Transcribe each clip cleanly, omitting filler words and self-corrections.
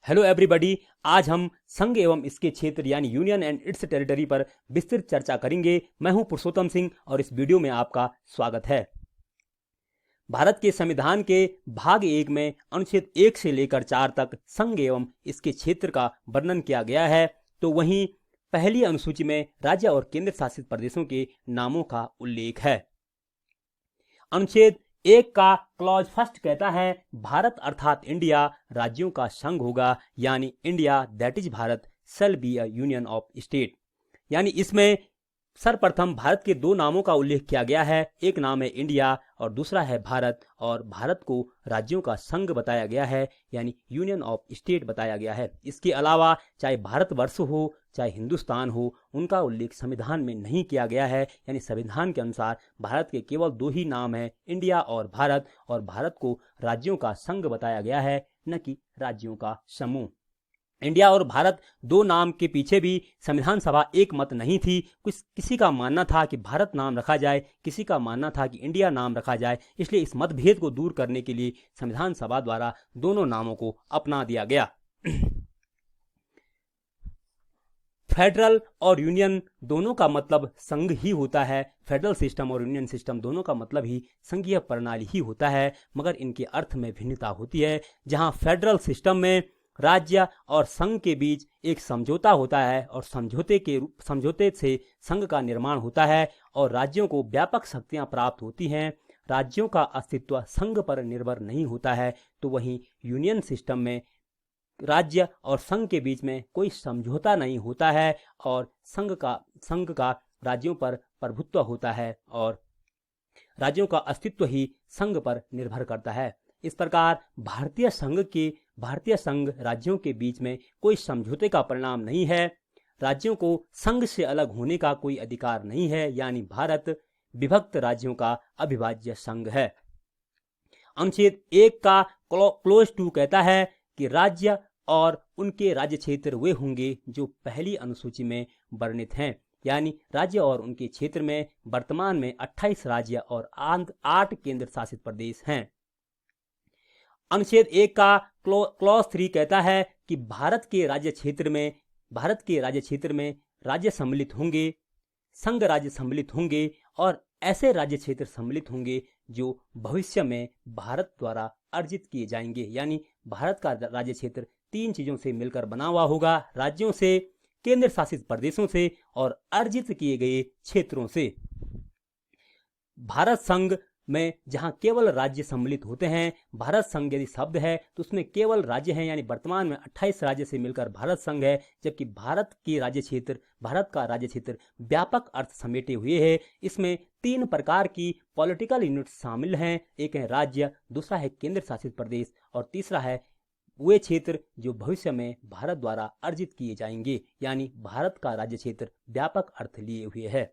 Hello everybody. आज हम संघ एवं इसके क्षेत्र यानी यूनियन एंड इट्स टेरिटरी पर विस्तृत चर्चा करेंगे। मैं हूं पुरुषोत्तम सिंह और इस वीडियो में आपका स्वागत है। भारत के संविधान के भाग 1 में अनुच्छेद 1 से लेकर 4 तक संघ एवं इसके क्षेत्र का वर्णन किया गया है, तो वहीं पहली अनुसूची में राज्य और केंद्र शासित प्रदेशों के नामों का उल्लेख है। अनुच्छेद 1 का क्लॉज फर्स्ट कहता है भारत अर्थात इंडिया राज्यों का संघ होगा, यानी India that is Bharat shall be a union of state. यानी इसमें सर्वप्रथम भारत के दो नामों का उल्लेख किया गया है। एक नाम है इंडिया और दूसरा है भारत, और भारत को राज्यों का संघ बताया गया है, यानी यूनियन ऑफ स्टेट बताया गया है। इसके अलावा चाहे भारतवर्ष हो चाहे हिंदुस्तान हो, उनका उल्लेख संविधान में नहीं किया गया है। यानी संविधान के अनुसार भारत के केवल दो ही नाम हैं, इंडिया और भारत को राज्यों का संघ बताया गया है, न कि राज्यों का समूह। इंडिया और भारत दो नाम के पीछे भी संविधान सभा एक मत नहीं थी। किसी का मानना था कि भारत नाम रखा जाए, किसी का मानना था कि इंडिया नाम रखा जाए। इसलिए इस मतभेद को दूर करने के लिए संविधान सभा द्वारा दोनों नामों को अपना दिया गया। फेडरल और यूनियन दोनों का मतलब संघ ही होता है। फेडरल सिस्टम और यूनियन सिस्टम दोनों का मतलब ही संघीय प्रणाली ही होता है, मगर इनके अर्थ में भिन्नता होती है। जहां फेडरल सिस्टम में राज्य और संघ के बीच एक समझौता होता है और समझौते से संघ का निर्माण होता है और राज्यों को व्यापक शक्तियां प्राप्त होती हैं। राज्यों का अस्तित्व संघ पर निर्भर नहीं होता है। तो वहीं यूनियन सिस्टम में राज्य और संघ के बीच में कोई समझौता नहीं होता है और संघ का राज्यों पर प्रभुत्व होता है और राज्यों का अस्तित्व ही संघ पर निर्भर करता है। इस प्रकार भारतीय संघ राज्यों के बीच में कोई समझौते का परिणाम नहीं है। राज्यों को संघ से अलग होने का कोई अधिकार नहीं है, यानी भारत विभक्त राज्यों का अविभाज्य संघ है। अनुच्छेद 1 का क्लोज 2 कहता है कि राज्य और उनके राज्य क्षेत्र वे होंगे जो पहली अनुसूची में वर्णित हैं। यानी राज्य और उनके क्षेत्र में वर्तमान में 28 राज्य और 8 केंद्र शासित प्रदेश हैं। अनुच्छेद 1 का क्लॉज 3 कहता है कि भारत के राज्य क्षेत्र में राज्य सम्मिलित होंगे, संघ राज्य सम्मिलित होंगे और ऐसे राज्य क्षेत्र सम्मिलित होंगे जो भविष्य में भारत द्वारा अर्जित किए जाएंगे। यानी भारत का राज्य क्षेत्र 3 चीजों से मिलकर बना हुआ होगा: राज्यों से, केंद्र शासित प्रदेशों से और अर्जित किए गए क्षेत्रों से। भारत संघ में जहां केवल राज्य सम्मिलित होते हैं, भारत संघ यदि शब्द है तो उसमें केवल राज्य हैं, यानी वर्तमान में 28 राज्य से मिलकर भारत संघ है, जबकि भारत का राज्य क्षेत्र व्यापक अर्थ समेटे हुए है। इसमें 3 प्रकार की पॉलिटिकल यूनिट शामिल हैं। एक है राज्य, दूसरा है केंद्र शासित प्रदेश और तीसरा है वे क्षेत्र जो भविष्य में भारत द्वारा अर्जित किए जाएंगे। यानी भारत का राज्य क्षेत्र व्यापक अर्थ लिए हुए है।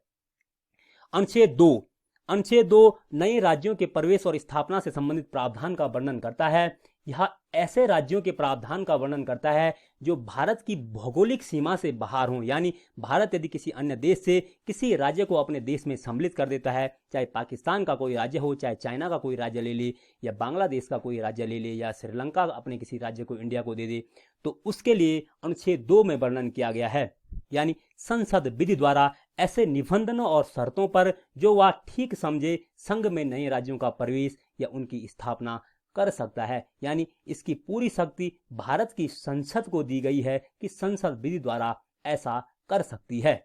अनुच्छेद 2 नए राज्यों के प्रवेश और स्थापना से संबंधित प्रावधान का वर्णन करता है। यह ऐसे राज्यों के प्रावधान का वर्णन करता है जो भारत की भौगोलिक सीमा से बाहर हों। यानी भारत यदि किसी अन्य देश से किसी राज्य को अपने देश में सम्मिलित कर देता है, चाहे पाकिस्तान का कोई राज्य हो, चाहे चाइना का कोई राज्य ले ले, या बांग्लादेश का कोई राज्य ले ले, या श्रीलंका अपने किसी राज्य को इंडिया को दे दे, तो उसके लिए अनुच्छेद 2 में वर्णन किया गया है। यानी संसद विधि द्वारा ऐसे निबंधनों और शर्तों पर जो वह ठीक समझे संघ में नए राज्यों का प्रवेश या उनकी स्थापना कर सकता है। यानी इसकी पूरी शक्ति भारत की संसद को दी गई है कि संसद विधि द्वारा ऐसा कर सकती है।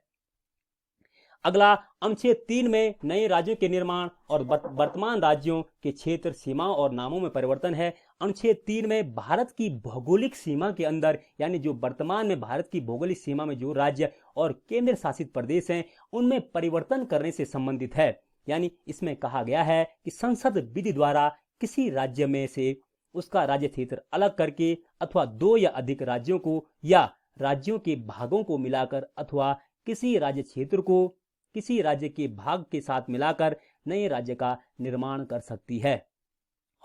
अगला अनुच्छेद 3 में नए राज्यों के निर्माण और वर्तमान राज्यों के क्षेत्र, सीमाओं और नामों में परिवर्तन है। अनुच्छेद 3 में भारत की भौगोलिक सीमा के अंदर, यानी जो वर्तमान में भारत की भौगोलिक सीमा में जो राज्य और केंद्र शासित प्रदेश हैं, उनमें परिवर्तन करने से संबंधित है। यानी इसमें कहा गया है कि संसद विधि द्वारा किसी राज्य में से उसका राज्य क्षेत्र अलग करके अथवा 2 या अधिक राज्यों को या राज्यों के भागों को मिलाकर अथवा किसी राज्य क्षेत्र को किसी राज्य के भाग के साथ मिलाकर नए राज्य का निर्माण कर सकती है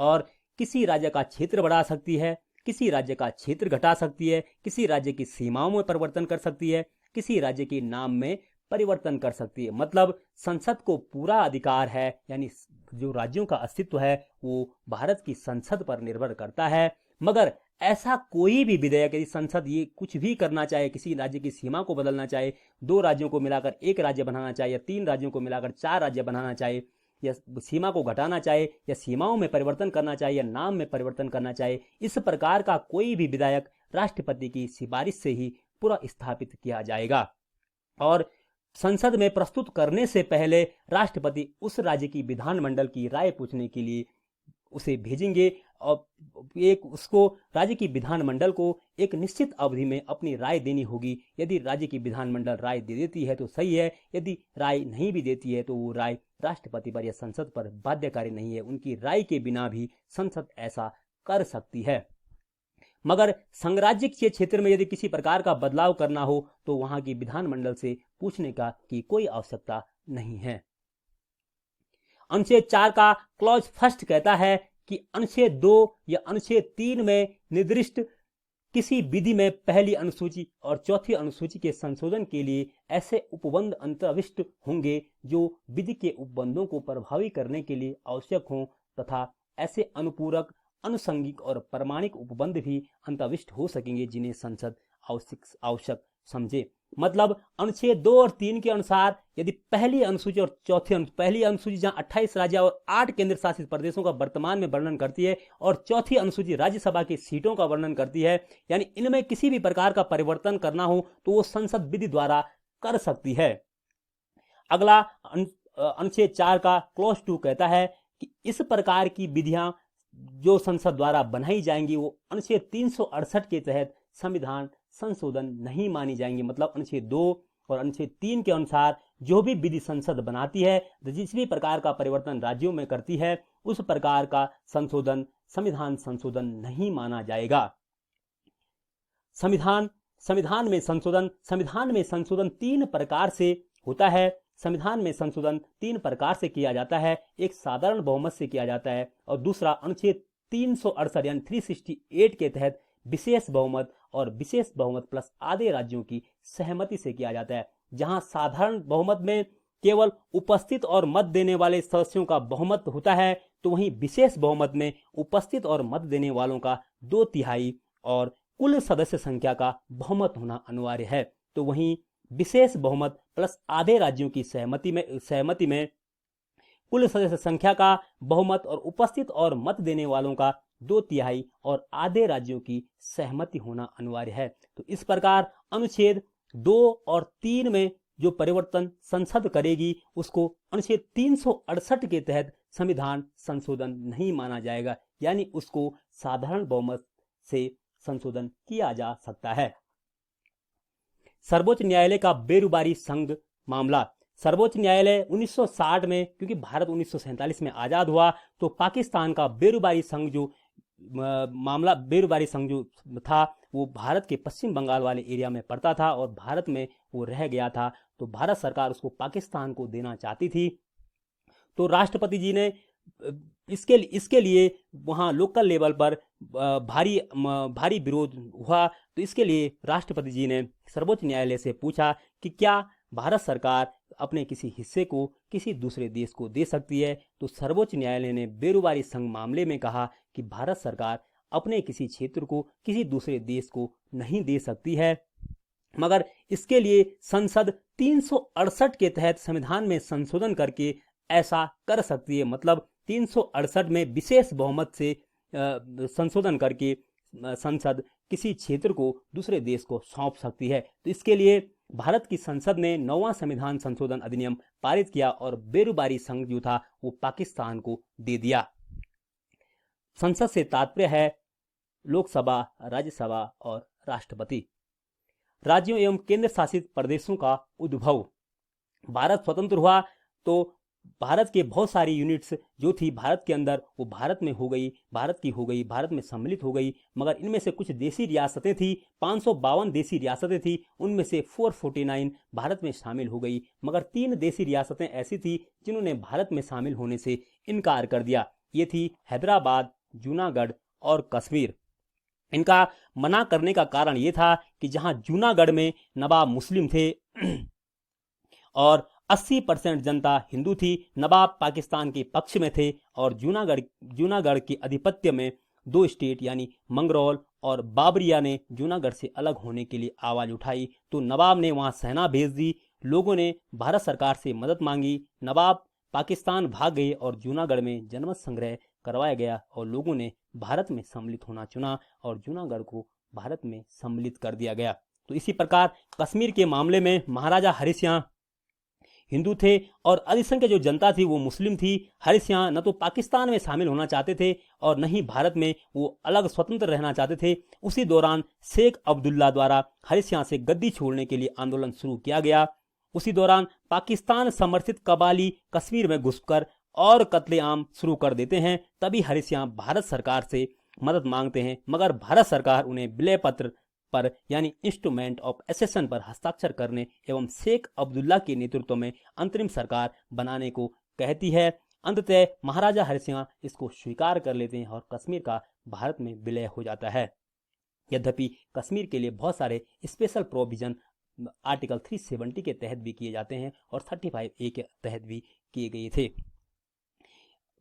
और किसी राज्य का क्षेत्र बढ़ा सकती है, किसी राज्य का क्षेत्र घटा सकती है, किसी राज्य की सीमाओं में परिवर्तन कर सकती है, किसी राज्य के नाम में परिवर्तन कर सकती है। मतलब संसद को पूरा अधिकार है, यानी जो राज्यों का अस्तित्व है वो भारत की संसद पर निर्भर करता है। मगर ऐसा कोई भी विधेयक यदि संसद ये कुछ भी करना चाहे, किसी राज्य की सीमा को बदलना चाहे, 2 राज्यों को मिलाकर 1 राज्य बनाना चाहे, या 3 राज्यों को मिलाकर 4 राज्य बनाना चाहे, या सीमा को घटाना चाहे, या सीमाओं में परिवर्तन करना चाहे, या नाम में परिवर्तन करना चाहे, इस प्रकार का कोई भी विधेयक राष्ट्रपति की सिफारिश से ही पूरा स्थापित किया जाएगा। और संसद में प्रस्तुत करने से पहले राष्ट्रपति उस राज्य की विधानमंडल की राय पूछने के लिए उसे भेजेंगे, और उसको राज्य की विधानमंडल को एक निश्चित अवधि में अपनी राय देनी होगी। यदि राज्य की विधानमंडल राय दे देती है तो सही है, यदि राय नहीं भी देती है तो वो राय राष्ट्रपति पर या संसद पर बाध्यकारी नहीं है। उनकी राय के बिना भी संसद ऐसा कर सकती है। मगर संघराज्य के क्षेत्र में यदि किसी प्रकार का बदलाव करना हो तो वहां की विधानमंडल से पूछने की कोई आवश्यकता नहीं है। अनुच्छेद 4 का क्लॉज फर्स्ट कहता है कि अनुच्छेद 2 या अनुच्छेद 3 में निर्दिष्ट किसी विधि में पहली अनुसूची और चौथी अनुसूची के संशोधन के लिए ऐसे उपबंध अंतर्विष्ट होंगे जो विधि के उपबंधों को प्रभावी करने के लिए आवश्यक हों, तथा ऐसे अनुपूरक, अनुषंगिक और प्रमाणिक उपबंध भी अंतर्विष्ट हो सकेंगे जिन्हें संसद आवश्यक समझे। मतलब अनुच्छेद 2 और 3 के अनुसार यदि पहली अनुसूची और पहली अनुसूची जहां 28 राज्य और 8 केंद्र शासित प्रदेशों का वर्तमान में वर्णन करती है, और चौथी अनुसूची राज्यसभा की सीटों का वर्णन करती है, यानी इनमें किसी भी प्रकार का परिवर्तन करना हो तो वो संसद विधि द्वारा कर सकती है। अगला अनुच्छेद 4 का क्लॉज 2 कहता है कि इस प्रकार की विधियां जो संसद द्वारा बनाई जाएंगी वो अनुच्छेद 368 के तहत संविधान संशोधन नहीं मानी जाएंगी। मतलब अनुच्छेद 2 और अनुच्छेद 3 के अनुसार जो भी विधि संसद बनाती है, जिस भी प्रकार का परिवर्तन राज्यों में करती है, उस प्रकार का संशोधन संविधान संशोधन नहीं माना जाएगा। संविधान में संशोधन 3 प्रकार से होता है। संविधान में संशोधन 3 प्रकार से किया जाता है। एक साधारण बहुमत से किया जाता है, और दूसरा अनुच्छेद 368 यानी 368 के तहत विशेष बहुमत और विशेष बहुमत प्लस आधे राज्यों की सहमति से किया जाता है। जहां साधारण बहुमत में केवल उपस्थित और मत देने वाले सदस्यों का बहुमत होता है, तो वहीं विशेष बहुमत में उपस्थित और मत देने वालों का 2/3 और कुल सदस्य संख्या का बहुमत होना अनिवार्य है। तो वहीं विशेष बहुमत प्लस आधे राज्यों की सहमति में कुल सदस्य संख्या का बहुमत और उपस्थित और मत देने वालों का 2/3 और आधे राज्यों की सहमति होना अनिवार्य है। तो इस प्रकार अनुच्छेद 2 और 3 में जो परिवर्तन संसद करेगी उसको अनुच्छेद 368 के तहत संविधान संशोधन नहीं माना जाएगा, यानी उसको साधारण बहुमत से संशोधन किया जा सकता है। सर्वोच्च न्यायालय का बेरुबारी संघ मामला। सर्वोच्च न्यायालय 1960 में, क्योंकि भारत 1947 में आजाद हुआ, तो पाकिस्तान का बेरुबारी संघ जो था वो भारत के पश्चिम बंगाल वाले एरिया में पड़ता था और भारत में वो रह गया था। तो भारत सरकार उसको पाकिस्तान को देना चाहती थी। तो राष्ट्रपति जी ने इसके लिए वहाँ लोकल लेवल पर भारी विरोध हुआ। तो इसके लिए राष्ट्रपति जी ने सर्वोच्च न्यायालय से पूछा कि क्या भारत सरकार अपने किसी हिस्से को किसी दूसरे देश को दे सकती है। तो सर्वोच्च न्यायालय ने बेरुबारी संघ मामले में कहा कि भारत सरकार अपने किसी क्षेत्र को किसी दूसरे देश को नहीं दे सकती है, मगर इसके लिए संसद 368 के तहत संविधान में संशोधन करके ऐसा कर सकती है। मतलब 368 में विशेष बहुमत से संशोधन करके संसद किसी क्षेत्र को दूसरे देश को सौंप सकती है। तो इसके लिए भारत की संसद ने 9वां संविधान संशोधन अधिनियम पारित किया और बेरुबारी संघ जो था वो पाकिस्तान को दे दिया। संसद से तात्पर्य है लोकसभा, राज्यसभा और राष्ट्रपति। राज्यों एवं केंद्र शासित प्रदेशों का उद्भव। भारत स्वतंत्र हुआ तो भारत के बहुत सारी यूनिट्स जो थी भारत के अंदर वो भारत में हो गई, भारत में सम्मिलित हो गई। मगर इनमें से कुछ देसी रियासतें थी, 552 देसी रियासतें थी, उनमें से 449 भारत में शामिल हो गई। मगर 3 देसी रियासतें ऐसी थी जिन्होंने भारत में शामिल होने से इनकार कर दिया। ये थी हैदराबाद, जूनागढ़ और कश्मीर। इनका मना करने का कारण ये था कि जहां जूनागढ़ में नवाब मुस्लिम थे और 80% जनता हिंदू थी, नवाब पाकिस्तान के पक्ष में थे और जूनागढ़ के आधिपत्य में दो स्टेट यानी मंगरौल और बाबरिया ने जूनागढ़ से अलग होने के लिए आवाज उठाई तो नवाब ने वहां सेना भेज दी। लोगों ने भारत सरकार से मदद मांगी। नवाब पाकिस्तान भाग गए और जूनागढ़ में जनमत संग्रह करवाया गया और लोगों ने भारत में सम्मिलित होना चुना और जूनागढ़ को भारत में सम्मिलित कर दिया गया। तो इसी प्रकार कश्मीर के मामले में महाराजा हरि सिंह हिंदू थे और अधिसंख्य जो जनता थी वो मुस्लिम थी। हरि सिंह न तो पाकिस्तान में शामिल होना चाहते थे और न ही भारत में वो अलग स्वतंत्र रहना चाहते थे। उसी दौरान शेख अब्दुल्ला द्वारा हरि सिंह से गद्दी छोड़ने के लिए आंदोलन शुरू किया गया। उसी दौरान पाकिस्तान समर्थित कबाली कश्मीर में घुसकर और कत्लेआम शुरू कर देते हैं। तभी हरि सिंह भारत सरकार से मदद मांगते हैं, मगर भारत सरकार उन्हें विलय पत्र पर यानी इंस्ट्रूमेंट ऑफ एसेशन पर हस्ताक्षर करने एवं शेख अब्दुल्ला के नेतृत्व में अंतरिम सरकार बनाने को कहती है। अंततः महाराजा हरि सिंह इसको स्वीकार कर लेते हैं और कश्मीर का भारत में विलय हो जाता है। यद्यपि कश्मीर के लिए बहुत सारे स्पेशल प्रोविजन आर्टिकल 370 के तहत भी किए जाते हैं और 35A के तहत भी किए गए थे।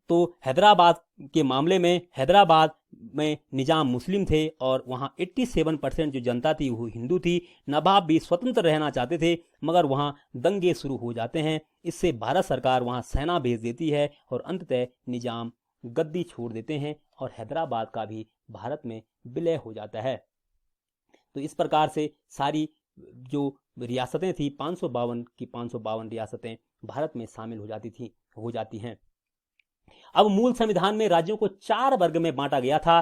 तो हैदराबाद के मामले में हैदराबाद में निजाम मुस्लिम थे और वहाँ 87% जो जनता थी वो हिंदू थी। नवाब भी स्वतंत्र रहना चाहते थे मगर वहाँ दंगे शुरू हो जाते हैं। इससे भारत सरकार वहाँ सेना भेज देती है और अंततः निजाम गद्दी छोड़ देते हैं और हैदराबाद का भी भारत में विलय हो जाता है। तो इस प्रकार से सारी जो रियासतें थी 552 की 552 रियासतें भारत में शामिल हो जाती हैं। अब मूल संविधान में राज्यों को 4 वर्ग में बांटा गया था।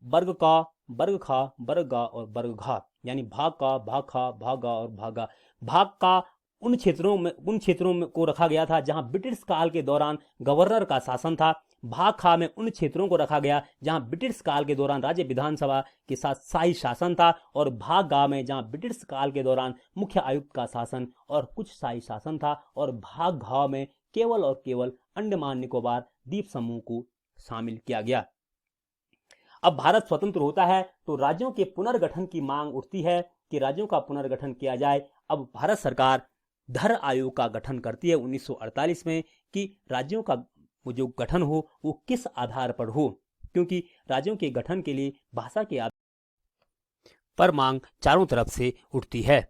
वर्ग का, वर्ग खा, वर्गा और वर्ग घा, यानी भाग का, भाग खा, भागा और भागा। भाग का उन क्षेत्रों में को रखा गया था जहां ब्रिटिश काल के दौरान गवर्नर का शासन था। भाग खा में उन क्षेत्रों को रखा गया जहां ब्रिटिश काल के दौरान राज्य विधानसभा के साथ शाही शासन था और भाग गा में जहां ब्रिटिश काल के दौरान मुख्य आयुक्त का शासन और कुछ शाही शासन था और भाग घा में केवल और केवल अंडमान निकोबार द्वीप समूह को शामिल किया गया। अब भारत स्वतंत्र होता है तो राज्यों के पुनर्गठन की मांग उठती है कि राज्यों का पुनर्गठन किया जाए। अब भारत सरकार धर आयोग का गठन करती है 1948 में कि राज्यों का जो गठन हो वो किस आधार पर हो, क्योंकि राज्यों के गठन के लिए भाषा के आधार पर मांग चारों तरफ से उठती है।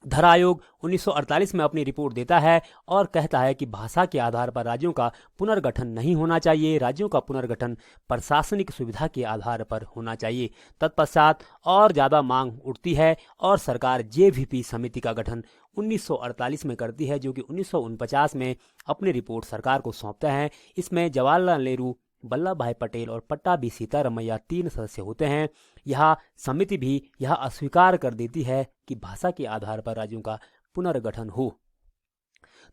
धर आयोग 1948 में अपनी रिपोर्ट देता है और कहता है कि भाषा के आधार पर राज्यों का पुनर्गठन नहीं होना चाहिए। राज्यों का पुनर्गठन प्रशासनिक सुविधा के आधार पर होना चाहिए। तत्पश्चात और ज़्यादा मांग उठती है और सरकार जेवीपी समिति का गठन 1948 में करती है, जो कि 1949 में अपनी रिपोर्ट सरकार को सौंपता है। इसमें जवाहरलाल नेहरू, वल्लभ भाई पटेल और पट्टाभी सीतारमैया 3 सदस्य होते हैं। यह समिति भी यह अस्वीकार कर देती है कि भाषा के आधार पर राज्यों का पुनर्गठन हो।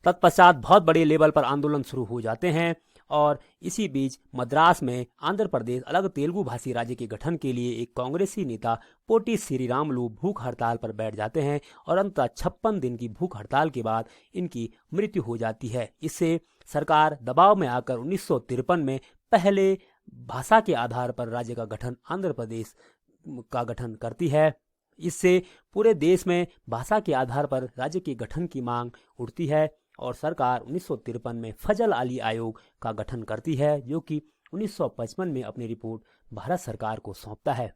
तत्पश्चात बहुत बड़े लेवल पर आंदोलन शुरू हो जाते हैं और इसी बीच मद्रास में आंध्र प्रदेश अलग तेलुगु भाषी राज्य के गठन के लिए एक कांग्रेसी नेता पोटी श्रीरामुलु भूख हड़ताल पर बैठ जाते हैं और अंततः 56 दिन की भूख हड़ताल के बाद इनकी मृत्यु हो जाती है। इससे सरकार दबाव में आकर 1953 में पहले भाषा के आधार पर राज्य का गठन आंध्र प्रदेश का गठन करती है। इससे पूरे देश में भाषा के आधार पर राज्य के गठन की मांग उठती है और सरकार 1953 में फजल अली आयोग का गठन करती है, जो कि 1955 में अपनी रिपोर्ट भारत सरकार को सौंपता है।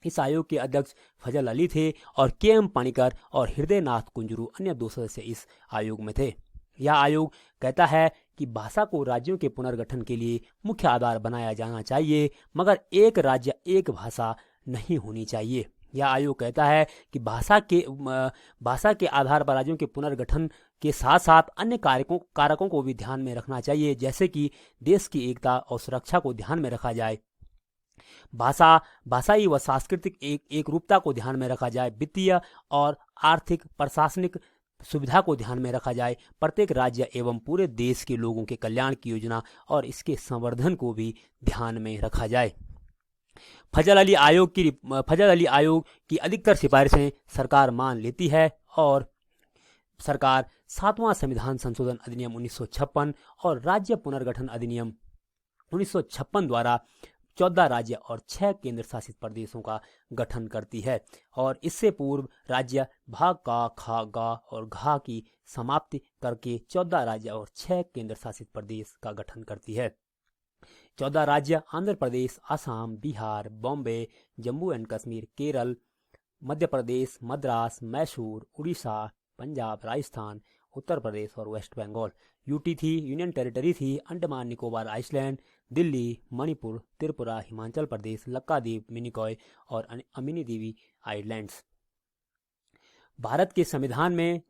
इस आयोग के अध्यक्ष फजल अली थे और KM पाणिकर और हृदयनाथ कुंजरू अन्य 2 सदस्य इस आयोग में थे। यह आयोग कहता है कि भाषा को राज्यों के पुनर्गठन के लिए मुख्य आधार बनाया जाना चाहिए, मगर एक राज्य एक भाषा नहीं होनी चाहिए। यह आयोग कहता है कि भाषा के आधार पर राज्यों के पुनर्गठन के साथ साथ अन्य कारकों को भी ध्यान में रखना चाहिए, जैसे कि देश की एकता और सुरक्षा को ध्यान में रखा जाए, भाषाई व सांस्कृतिक एक रूपता को ध्यान में रखा जाए, वित्तीय और आर्थिक प्रशासनिक सुविधा को ध्यान में रखा जाए, प्रत्येक राज्य एवं पूरे देश के लोगों के कल्याण की योजना और इसके संवर्धन को भी ध्यान में रखा जाए। फजल अली आयोग की अधिकतर सिफारिशें सरकार मान लेती है और सरकार 7वां संविधान संशोधन अधिनियम 1956 और राज्य पुनर्गठन अधिनियम 1956 द्वारा 14 राज्य और 6 केंद्र शासित प्रदेशों का गठन करती है और इससे पूर्व राज्य भाग का, खा, गा और घा की समाप्ति करके 14 राज्य और 6 केंद्र शासित प्रदेश का गठन करती है। 14 राज्य आंध्र प्रदेश, असम, बिहार, बॉम्बे, जम्मू एंड कश्मीर, केरल, मध्य प्रदेश, मद्रास, मैसूर, उड़ीसा, पंजाब, राजस्थान, उत्तर प्रदेश और वेस्ट बंगाल। यूटी थी, यूनियन टेरिटरी थी, अंडमान निकोबार आइसलैंड, दिल्ली, मणिपुर, त्रिपुरा, हिमाचल प्रदेश, लक्षद्वीप, मिनिकॉय और अमिनी दीवी आइलैंड्स। भारत के संविधान में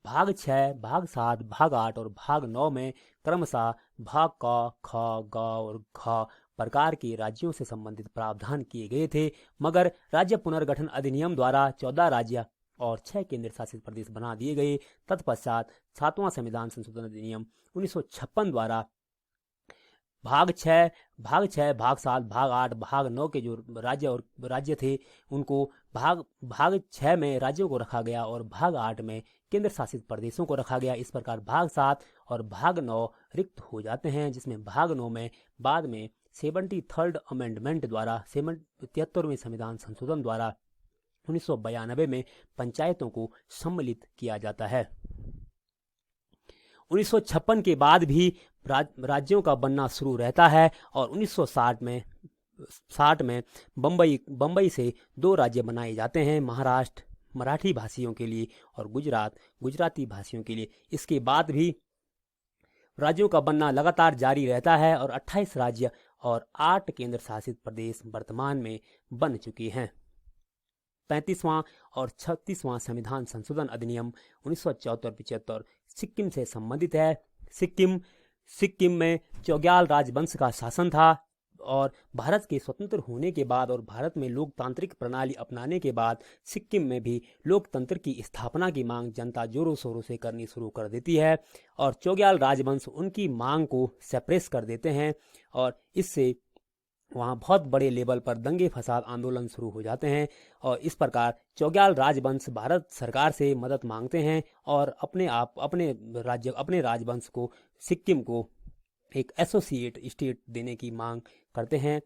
भाग 6, भाग 7, भाग 8 और भाग 9 में क्रमशः भाग क, ख, ग और घ प्रकार के राज्यों से संबंधित प्रावधान किए गए थे, मगर राज्य पुनर्गठन अधिनियम द्वारा 14 राज्य और 6 केंद्र शासित प्रदेश बना दिए गए। तत्पश्चात 7वां संविधान संशोधन अधिनियम 1956 द्वारा भाग 6, भाग 7, भाग 8, भाग 9 के जो राज्य थे उनको भाग 6 में राज्यों को रखा गया और भाग 8 में केंद्र शासित प्रदेशों को रखा गया। इस प्रकार भाग 7 और भाग 9 रिक्त हो जाते हैं, जिसमें भाग 9 में बाद में 73rd अमेंडमेंट द्वारा 73वें संविधान संशोधन द्वारा 1992 में पंचायतों को सम्मिलित किया जाता है। 1956 के बाद भी राज्यों का बनना शुरू रहता है और 1960 में बम्बई से 2 राज्य बनाए जाते हैं, महाराष्ट्र मराठी भाषियों के लिए और गुजरात गुजराती भाषियों के लिए। इसके बाद भी राज्यों का बनना लगातार जारी रहता है और 28 राज्य और 8 केंद्र शासित प्रदेश वर्तमान में बन चुके हैं। 35वां और 36वां संविधान संशोधन अधिनियम 1974-75 सिक्किम से संबंधित है। सिक्किम में चौग्याल राजवंश का शासन था और भारत के स्वतंत्र होने के बाद और भारत में लोकतांत्रिक प्रणाली अपनाने के बाद सिक्किम में भी लोकतंत्र की स्थापना की मांग जनता जोरों शोरों से करनी शुरू कर देती है और चौग्याल राजवंश उनकी मांग को सप्रेस कर देते हैं और इससे वहाँ बहुत बड़े लेवल पर दंगे फसाद आंदोलन शुरू हो जाते हैं और इस प्रकार चौग्याल राजवंश भारत सरकार से मदद मांगते हैं और अपने राजवंश को सिक्किम को एक एसोसिएट स्टेट देने की मांग करते हैं।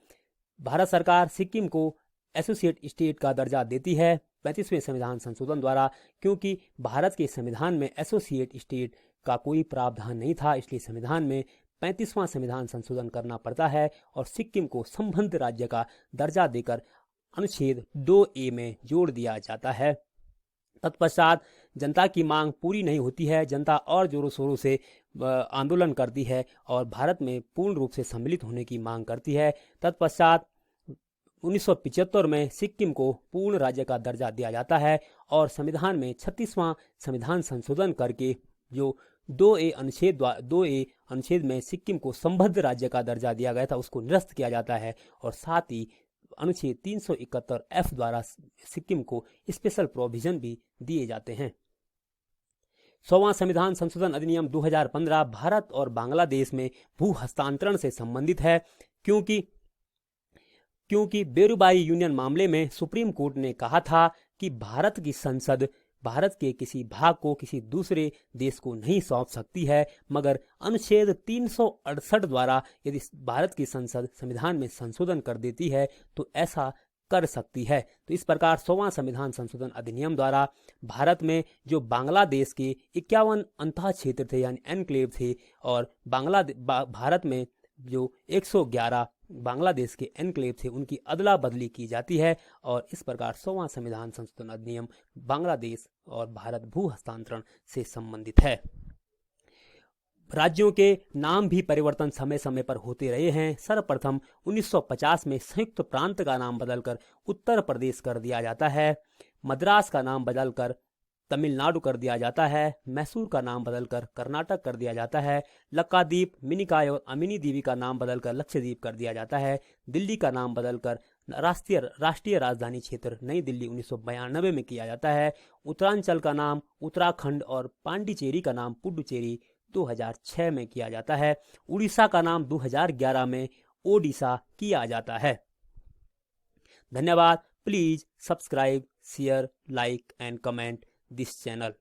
भारत सरकार सिक्किम को एसोसिएट स्टेट का दर्जा देती है 35वें संविधान संशोधन द्वारा, क्योंकि भारत के संविधान में एसोसिएट स्टेट का कोई प्रावधान नहीं था, इसलिए संविधान में 35वां संविधान संशोधन करना पड़ता है और सिक्किम को संबद्ध राज्य का दर्जा देकर अनुच्छेद 2A में जोड़ दिया जाता है। तत्पश्चात जनता की मांग पूरी नहीं होती है, जनता और जोरों शोरों से आंदोलन करती है और भारत में पूर्ण रूप से सम्मिलित होने की मांग करती है। तत्पश्चात 1975 में सिक्किम को पूर्ण राज्य का दर्जा दिया जाता है और संविधान में 36वां संविधान संशोधन करके जो 2A अनुच्छेद में सिक्किम को संबद्ध राज्य का दर्जा दिया गया था उसको निरस्त किया जाता है और साथ ही अनुच्छेद 371F द्वारा सिक्किम को स्पेशल प्रोविजन भी दिए जाते हैं। 100वां संविधान संशोधन अधिनियम 2015 भारत और बांग्लादेश में भू हस्तांतरण से संबंधित है, क्योंकि बेरुबाई यूनियन मामले में सुप्रीम कोर्ट ने कहा था कि भारत की संसद भारत के किसी भाग को किसी दूसरे देश को नहीं सौंप सकती है, मगर अनुच्छेद 368 द्वारा यदि भारत की संसद संविधान में संशोधन कर देती है तो ऐसा कर सकती है। तो इस प्रकार 100वां संविधान संशोधन अधिनियम द्वारा भारत में जो बांग्लादेश के 51 अंतः क्षेत्र थे यानी एनक्लेव थे और भारत में जो 111 बांग्लादेश के एनक्लेव थे उनकी अदला बदली की जाती है और इस प्रकार 100वां संविधान संशोधन अधिनियम बांग्लादेश और भारत भू हस्तांतरण से संबंधित है। राज्यों के नाम भी परिवर्तन समय समय पर होते रहे हैं। सर्वप्रथम 1950 में संयुक्त प्रांत का नाम बदलकर उत्तर प्रदेश कर दिया जाता है, मद्रास का नाम बदलकर तमिलनाडु कर दिया जाता है, मैसूर का नाम बदलकर कर्नाटक कर दिया जाता है, लक्षद्वीप, मिनिकॉय और अमिनी दीवी का नाम बदलकर लक्षद्वीप कर दिया जाता है, दिल्ली का नाम बदलकर राष्ट्रीय राजधानी क्षेत्र नई दिल्ली 1992 में किया जाता है, उत्तरांचल का नाम उत्तराखंड और पांडिचेरी का नाम पुडुचेरी 2006 में किया जाता है, उड़ीसा का नाम 2011 में ओडिशा किया जाता है। धन्यवाद। Please subscribe, share, like and comment this channel.